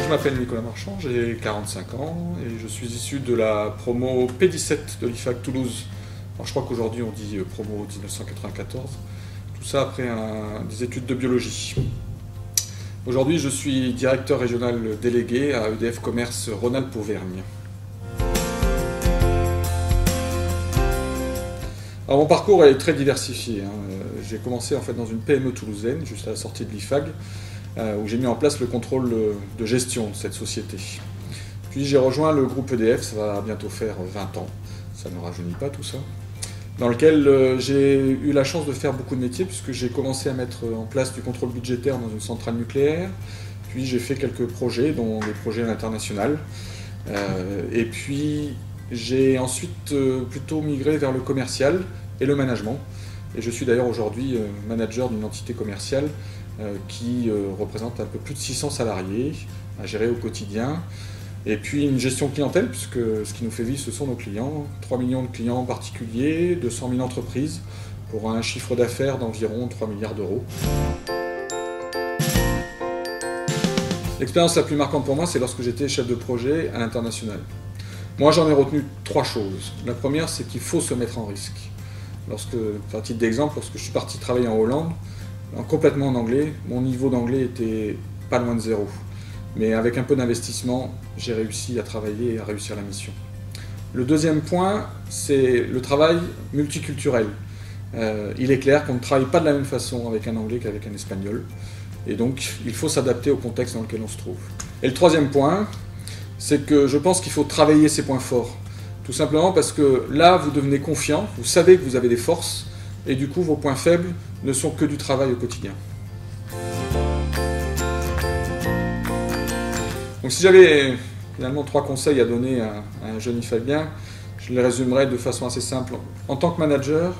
je m'appelle Nicolas Marchand, j'ai 45 ans et je suis issu de la promo P17 de l'IFAC Toulouse. Alors, je crois qu'aujourd'hui on dit promo 1994. Tout ça après des études de biologie. Aujourd'hui, je suis directeur régional délégué à EDF Commerce Rhône-Alpes-Auvergne. Alors, mon parcours est très diversifié. J'ai commencé en fait dans une PME toulousaine, juste à la sortie de l'IFAG, où j'ai mis en place le contrôle de gestion de cette société. Puis j'ai rejoint le groupe EDF, ça va bientôt faire 20 ans, ça ne rajeunit pas tout ça, dans lequel j'ai eu la chance de faire beaucoup de métiers, puisque j'ai commencé à mettre en place du contrôle budgétaire dans une centrale nucléaire, puis j'ai fait quelques projets, dont des projets à l'international, et puis j'ai ensuite plutôt migré vers le commercial et le management, et je suis d'ailleurs aujourd'hui manager d'une entité commerciale qui représente un peu plus de 600 salariés à gérer au quotidien. Et puis une gestion clientèle, puisque ce qui nous fait vivre, ce sont nos clients. 3 millions de clients particuliers, 200 000 entreprises, pour un chiffre d'affaires d'environ 3 milliards d'euros. L'expérience la plus marquante pour moi, c'est lorsque j'étais chef de projet à l'international. Moi, j'en ai retenu 3 choses. La première, c'est qu'il faut se mettre en risque. À titre d'exemple, lorsque je suis parti travailler en Hollande, complètement en anglais, mon niveau d'anglais était pas loin de zéro. Mais avec un peu d'investissement, j'ai réussi à travailler et à réussir la mission. Le deuxième point, c'est le travail multiculturel. Il est clair qu'on ne travaille pas de la même façon avec un anglais qu'avec un espagnol. Et donc, il faut s'adapter au contexte dans lequel on se trouve. Et le troisième point, c'est que je pense qu'il faut travailler ses points forts. Tout simplement parce que là, vous devenez confiant, vous savez que vous avez des forces, et du coup, vos points faibles ne sont que du travail au quotidien. Donc si j'avais finalement 3 conseils à donner à un jeune IFAGien, je les résumerais de façon assez simple. En tant que manager,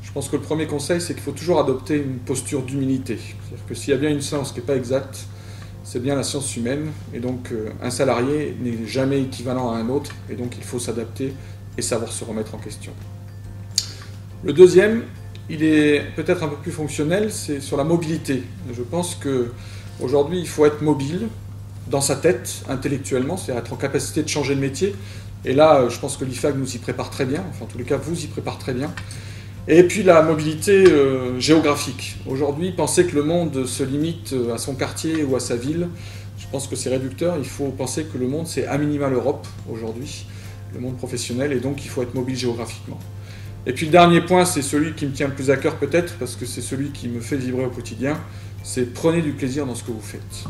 je pense que le premier conseil, c'est qu'il faut toujours adopter une posture d'humilité. C'est-à-dire que s'il y a bien une science qui n'est pas exacte, c'est bien la science humaine. Et donc un salarié n'est jamais équivalent à un autre, et donc il faut s'adapter et savoir se remettre en question. Le deuxième, il est peut-être un peu plus fonctionnel, c'est sur la mobilité. Je pense qu'aujourd'hui, il faut être mobile dans sa tête, intellectuellement, c'est-à-dire être en capacité de changer de métier. Et là, je pense que l'IFAG nous y prépare très bien, enfin en tous les cas, vous y prépare très bien. Et puis la mobilité géographique. Aujourd'hui, penser que le monde se limite à son quartier ou à sa ville, je pense que c'est réducteur. Il faut penser que le monde, c'est à minima l'Europe, aujourd'hui, le monde professionnel, et donc il faut être mobile géographiquement. Et puis le dernier point, c'est celui qui me tient le plus à cœur peut-être, parce que c'est celui qui me fait vibrer au quotidien, c'est prenez du plaisir dans ce que vous faites.